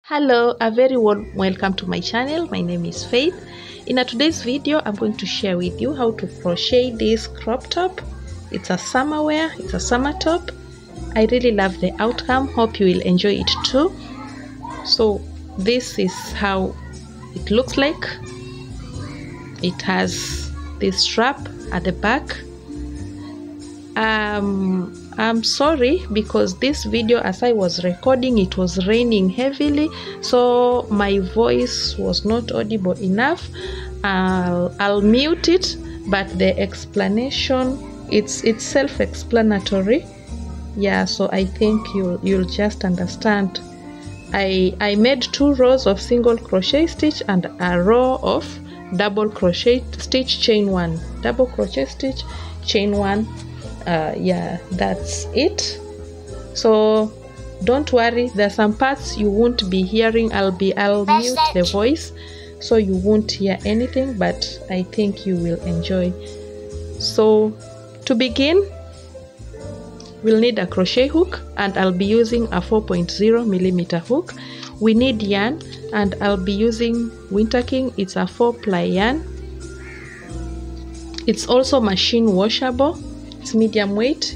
Hello, a very warm welcome to my channel. My name is Faith. In today's video, I'm going to share with you how to crochet this crop top. It's a summer wear, it's a summer top. I really love the outcome. Hope you will enjoy it too. So this is how it looks like. It has this strap at the back. I'm sorry because this video, as I was recording, it was raining heavily, so my voice was not audible enough. I'll mute it, but the explanation, it's self-explanatory. Yeah, so I think you'll just understand. I made 2 rows of single crochet stitch and a row of double crochet stitch chain 1, double crochet stitch chain 1. Yeah, that's it. So don't worry, there are some parts you won't be hearing. I'll mute the voice so you won't hear anything, but I think you will enjoy. So to begin, we'll need a crochet hook, and I'll be using a 4.0mm hook. We need yarn, and I'll be using Winter King. It's a 4-ply yarn. It's also machine washable. It's medium weight.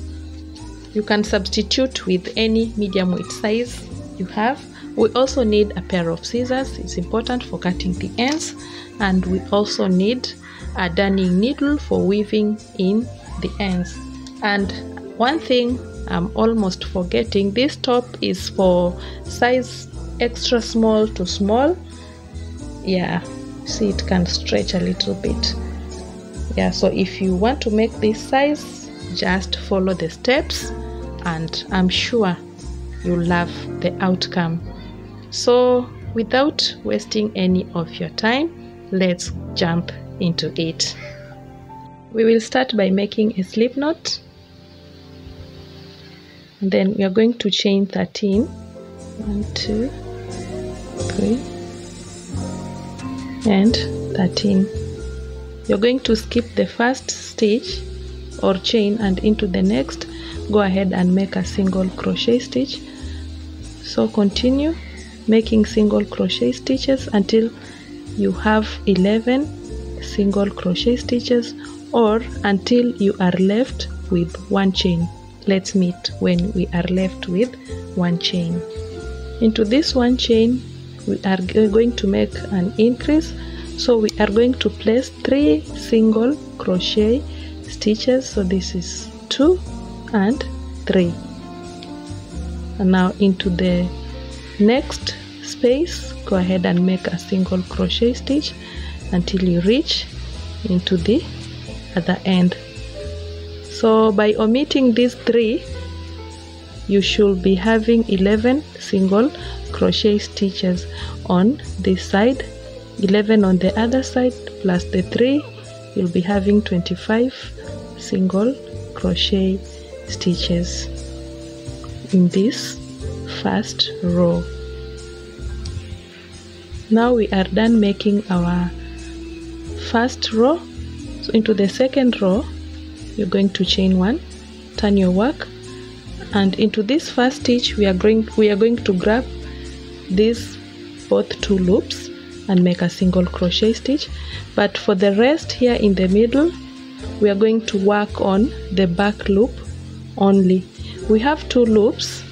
You can substitute with any medium weight size you have. We also need a pair of scissors. It's important for cutting the ends, and we also need a darning needle for weaving in the ends. And one thing I'm almost forgetting, this top is for size extra small to small. Yeah, see, it can stretch a little bit. Yeah, so if you want to make this size, just follow the steps and I'm sure you'll love the outcome. So without wasting any of your time, let's jump into it. We will start by making a slip knot, and then we are going to chain 13. 1, 2, 3 and 13. You're going to skip the first stitch or chain, and into the next go ahead and make a single crochet stitch. So continue making single crochet stitches until you have 11 single crochet stitches, or until you are left with 1 chain. Let's meet when we are left with 1 chain. Into this 1 chain we are going to make an increase, so we are going to place 3 single crochet stitches. So this is 2 and 3, and now into the next space go ahead and make a single crochet stitch until you reach into the other end. So by omitting these 3, you should be having 11 single crochet stitches on this side, 11 on the other side, plus the 3, you'll be having 25 single crochet stitches in this first row. Now we are done making our first row. So into the second row you're going to chain 1, turn your work, and into this first stitch we are going to grab these both 2 loops and make a single crochet stitch. But for the rest here in the middle, we are going to work on the back loop only. We have 2 loops,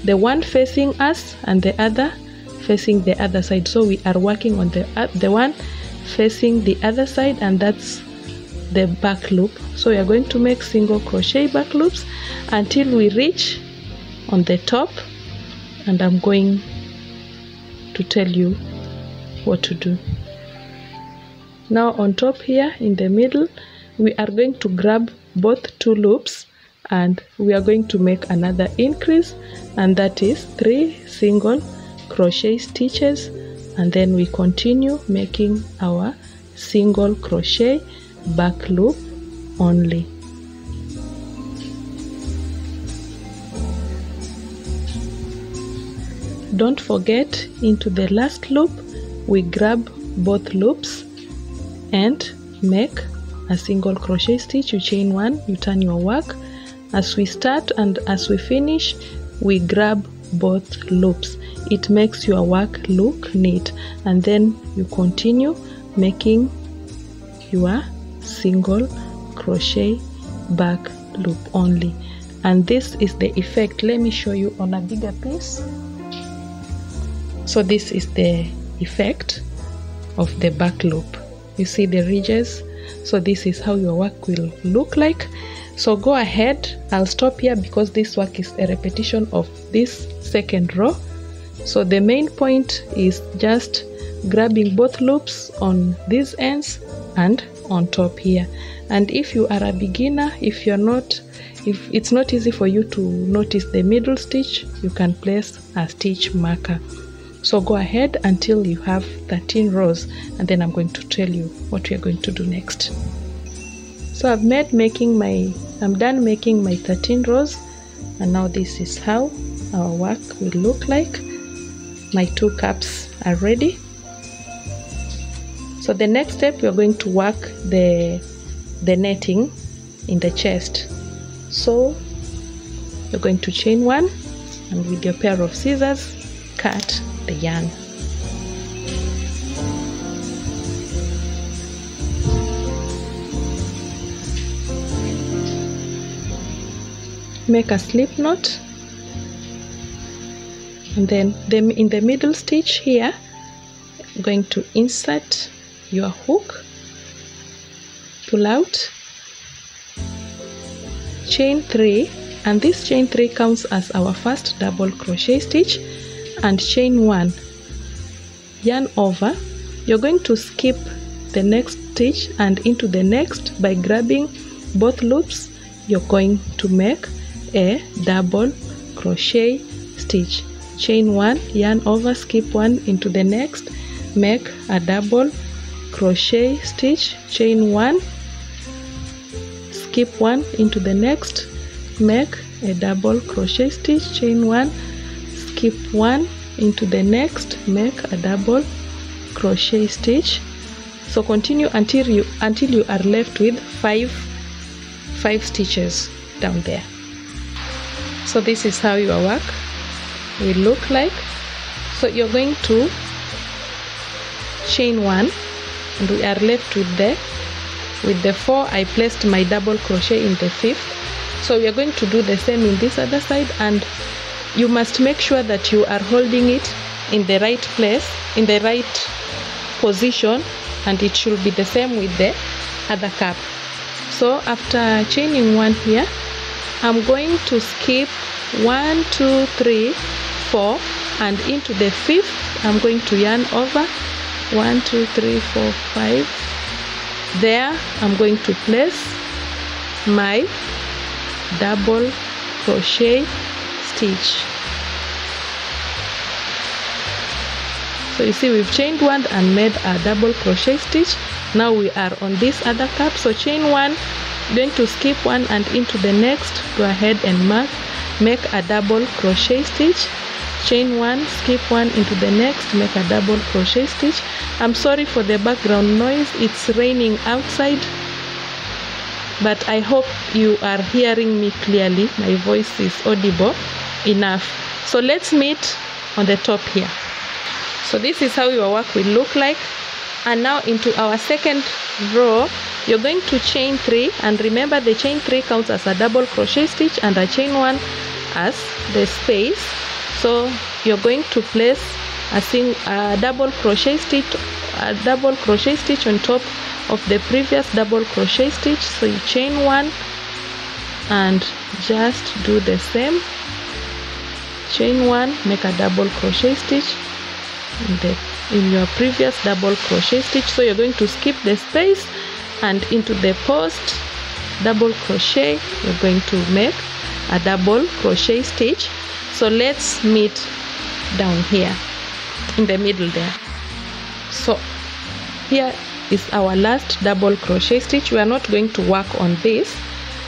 the one facing us and the other facing the other side. So we are working on the one facing the other side, and that's the back loop. So we are going to make single crochet back loops until we reach on the top, and I'm going to tell you what to do. Now on top here in the middle, we are going to grab both 2 loops and we are going to make another increase, and that is 3 single crochet stitches, and then we continue making our single crochet back loop only. Don't forget, into the last loop we grab both loops and make a single crochet stitch. You chain 1, you turn your work. As we start and as we finish, we grab both loops. it makes your work look neat. And then you continue making your single crochet back loop only. And this is the effect. Let me show you on a bigger piece. So this is the effect of the back loop. You see the ridges? So this is how your work will look like. So go ahead, I'll stop here because this work is a repetition of this second row. So the main point is just grabbing both loops on these ends and on top here. And if you are a beginner, if it's not easy for you to notice the middle stitch, you can place a stitch marker. So go ahead until you have 13 rows, and then I'm going to tell you what we are going to do next. So I'm done making my 13 rows, and now this is how our work will look like. My 2 caps are ready. So the next step, we are going to work the netting in the chest. So you're going to chain 1, and with your pair of scissors, cut the yarn. Make a slip knot, and then in the middle stitch here, you're going to insert your hook, pull out, chain 3, and this chain 3 counts as our first double crochet stitch, and chain 1, yarn over. You're going to skip the next stitch and into the next by grabbing both loops. You're going to make a double crochet stitch. Chain 1, yarn over, skip 1 into the next, make a double crochet stitch, chain 1, skip 1 into the next, make a double crochet stitch, chain 1, skip 1 into the next, make a double crochet stitch. So continue until you are left with 5 stitches down there. So this is how your work will look like. So you're going to chain 1, and we are left with the 4. I placed my double crochet in the 5th. So we are going to do the same in this other side, and you must make sure that you are holding it in the right place, in the right position, and it should be the same with the other cap. So after chaining 1 here, I'm going to skip 1, 2, 3, 4, and into the 5th I'm going to yarn over 1, 2, 3, 4, 5. There I'm going to place my double crochet stitch. So you see we've chained 1 and made a double crochet stitch. Now we are on this other cap. So chain 1, going to skip 1 and into the next, go ahead and make a double crochet stitch, chain 1, skip 1 into the next, make a double crochet stitch. I'm sorry for the background noise, it's raining outside, but I hope you are hearing me clearly. My voice is audible enough. So let's meet on the top here. So this is how your work will look like. And now into our second row, you're going to chain 3, and remember the chain 3 counts as a double crochet stitch and a chain 1 as the space. So you're going to place a double crochet stitch on top of the previous double crochet stitch. So you chain 1 and just do the same, chain 1, make a double crochet stitch in your previous double crochet stitch. So you're going to skip the space and into the post double crochet you're going to make a double crochet stitch. So let's meet down here in the middle there. So here is our last double crochet stitch. We are not going to work on this,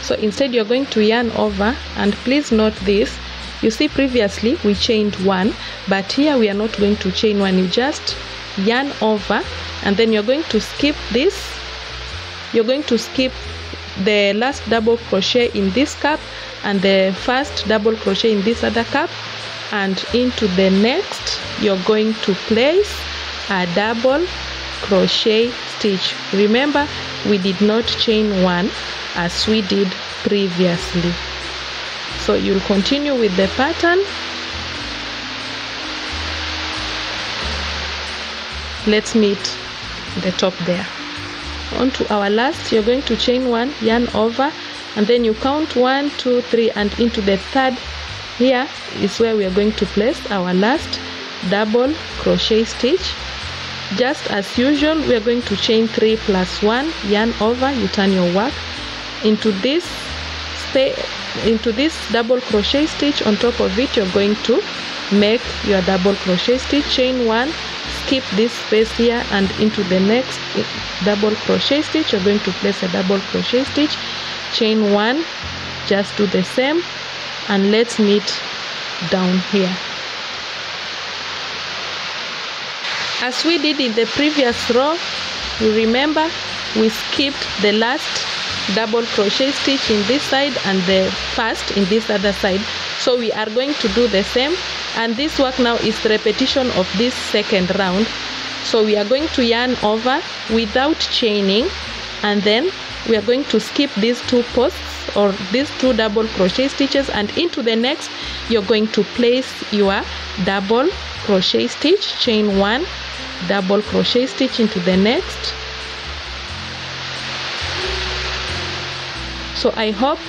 so instead you're going to yarn over, and please note this, you see previously we chained 1, but here we are not going to chain 1. You just yarn over, and then you're going to skip this. You're going to skip the last double crochet in this cap and the first double crochet in this other cap, and into the next you're going to place a double crochet stitch. Remember, we did not chain one as we did previously. So you'll continue with the pattern. Let's meet the top there. On to our last, you're going to chain one, yarn over, and then you count 1, 2, 3, and into the third here is where we are going to place our last double crochet stitch. Just as usual, we are going to chain 3 plus 1, yarn over, you turn your work into this double crochet stitch. On top of it, you're going to make your double crochet stitch, chain 1, skip this space here, and into the next double crochet stitch you're going to place a double crochet stitch, chain 1, just do the same, and let's meet down here. As we did in the previous row, you remember we skipped the last double crochet stitch in this side and the first in this other side, so we are going to do the same, and this work now is the repetition of this second round. So we are going to yarn over without chaining, and then we are going to skip these 2 posts or these 2 double crochet stitches, and into the next you're going to place your double crochet stitch, chain 1, double crochet stitch into the next. So I hope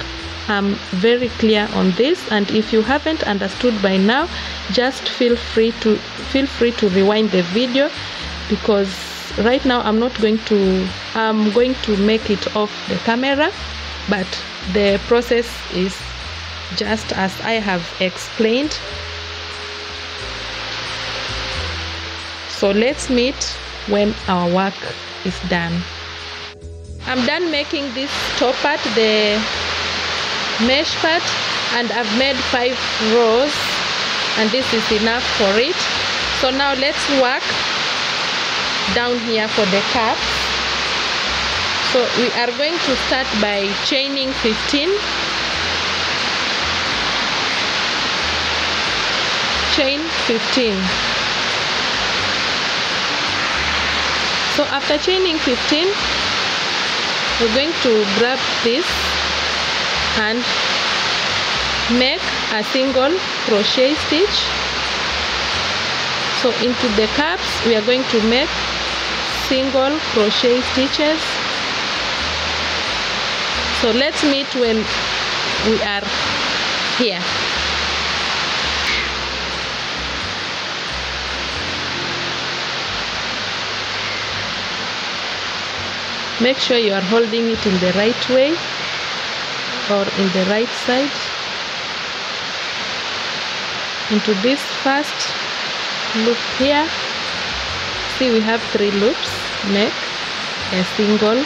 I'm very clear on this, and if you haven't understood by now, just feel free to rewind the video, because right now I'm going to make it off the camera, but the process is just as I have explained. So let's meet when our work is done. I'm done making this top part, the mesh part, and I've made 5 rows, and this is enough for it. So now let's work down here for the cap. So we are going to start by chaining 15, chain 15. So after chaining 15, we're going to grab this and make a single crochet stitch. So into the caps we are going to make single crochet stitches. So let's meet when we are here. Make sure you are holding it in the right way or in the right side. Into this first loop here, see we have 3 loops. Make a single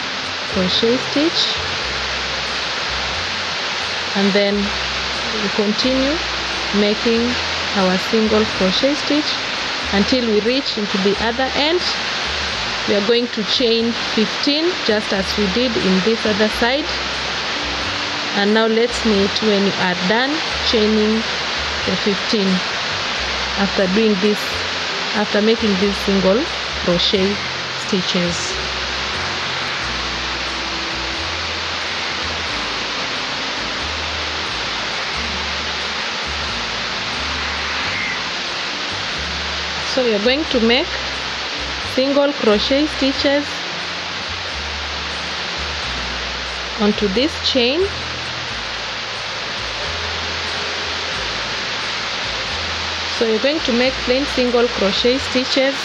crochet stitch, and then we continue making our single crochet stitch until we reach into the other end. We are going to chain 15 just as we did in this other side. And now let's meet when you are done chaining the 15 after doing this, after making these single crochet stitches. So we are going to make single crochet stitches onto this chain. So you're going to make plain single crochet stitches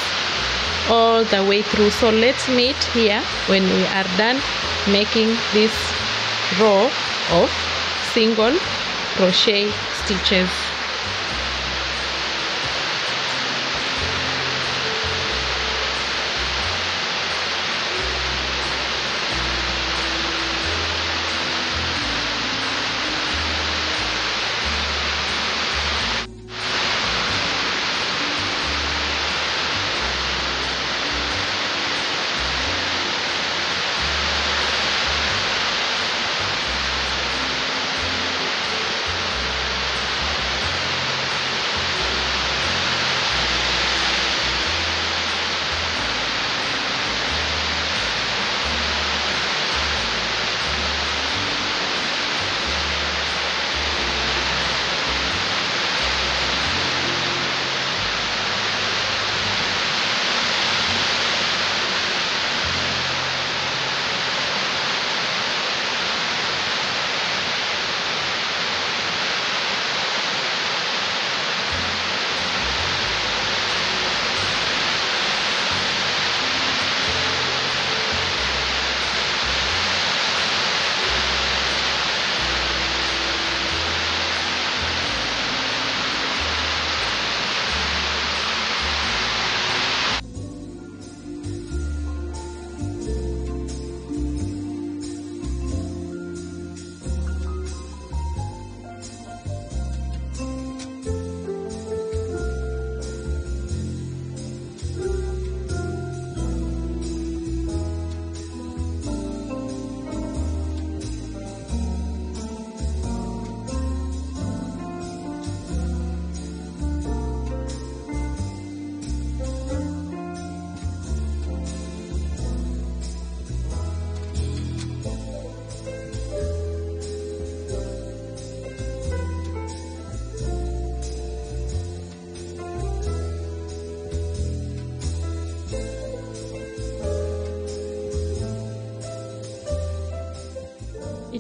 all the way through. So let's meet here when we are done making this row of single crochet stitches.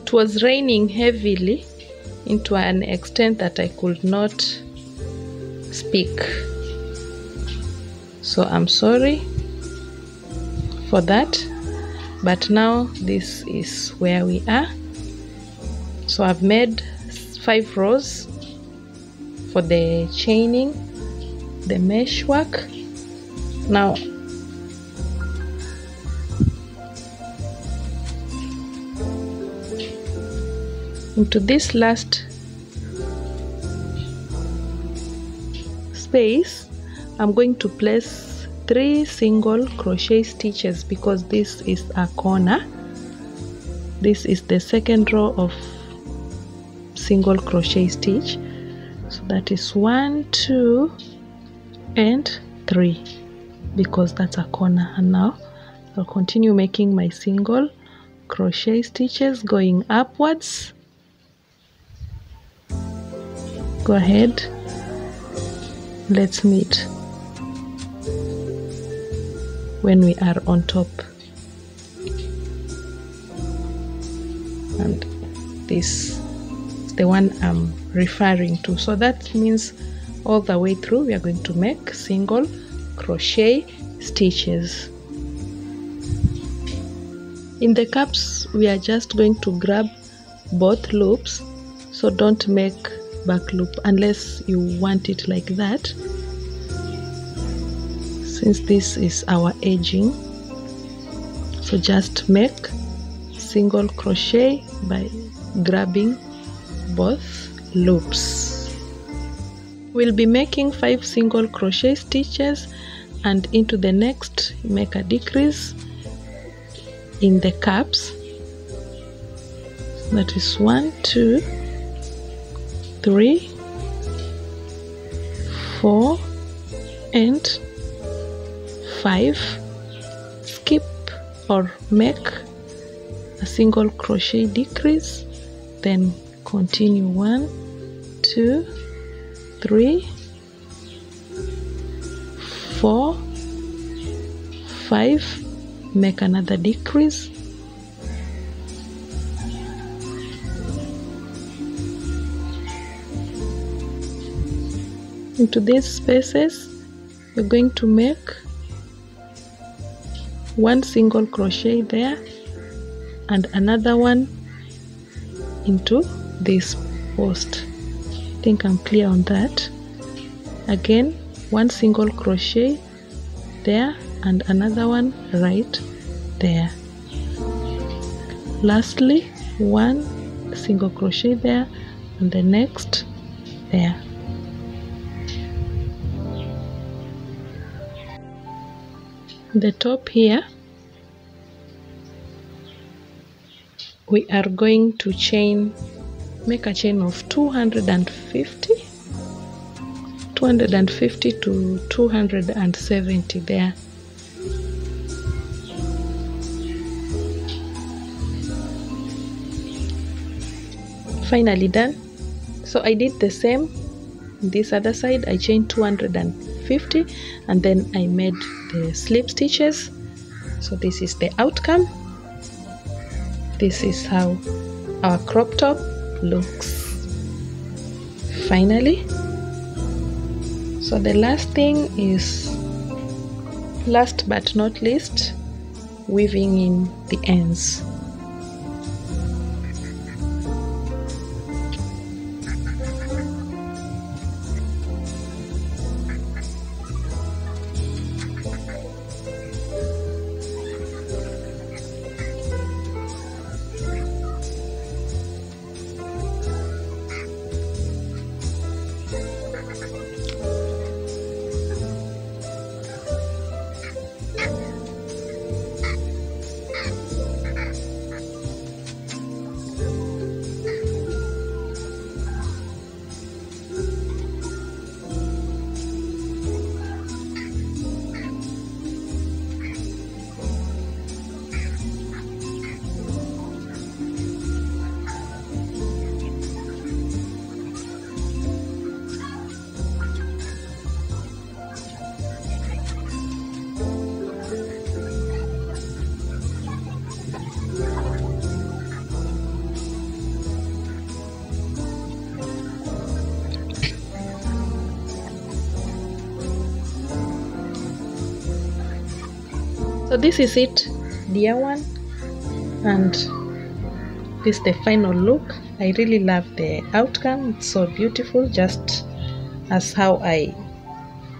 It was raining heavily into an extent that I could not speak. So I'm sorry for that. But now this is where we are. So I've made 5 rows for the chaining, the mesh work. Now into this last space, I'm going to place 3 single crochet stitches because this is a corner. This is the second row of single crochet stitch. So that is 1, 2 and 3 because that's a corner. And now I'll continue making my single crochet stitches going upwards. Go ahead, let's meet when we are on top. And this is the one I'm referring to. So that means all the way through we are going to make single crochet stitches. In the caps we are just going to grab both loops, so don't make back loop unless you want it like that, since this is our edging. So just make single crochet by grabbing both loops. We'll be making 5 single crochet stitches, and into the next make a decrease in the caps. That is 1, 2, 3, 4 and 5. Skip or make a single crochet decrease, then continue 1, 2, 3, 4, 5, make another decrease, into these spaces we're going to make 1 single crochet there and another one into this post. I think I'm clear on that. Again 1 single crochet there and another one right there. Lastly 1 single crochet there and the next there. The top here we are going to make a chain of 250 to 270 there. Finally done. So I did the same this other side. I chained 250 and then I made the slip stitches. So this is the outcome. This is how our crop top looks finally. So the last thing is, last but not least, weaving in the ends. So this is it, dear one, and this is the final look. I really love the outcome. It's so beautiful, just as how I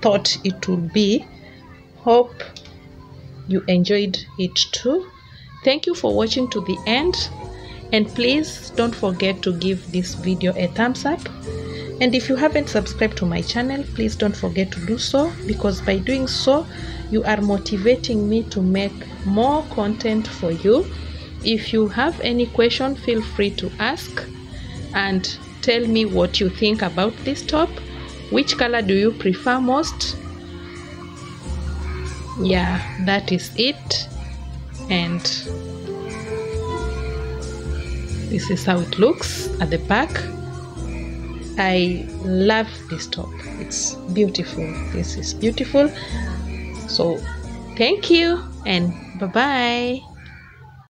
thought it would be. Hope you enjoyed it too. Thank you for watching to the end, and please don't forget to give this video a thumbs up. And if you haven't subscribed to my channel, please don't forget to do so, because by doing so you are motivating me to make more content for you. If you have any question, feel free to ask and tell me what you think about this top. Which color do you prefer most? Yeah, that is it. And this is how it looks at the back. I love this top. It's beautiful. This is beautiful. So thank you and bye-bye.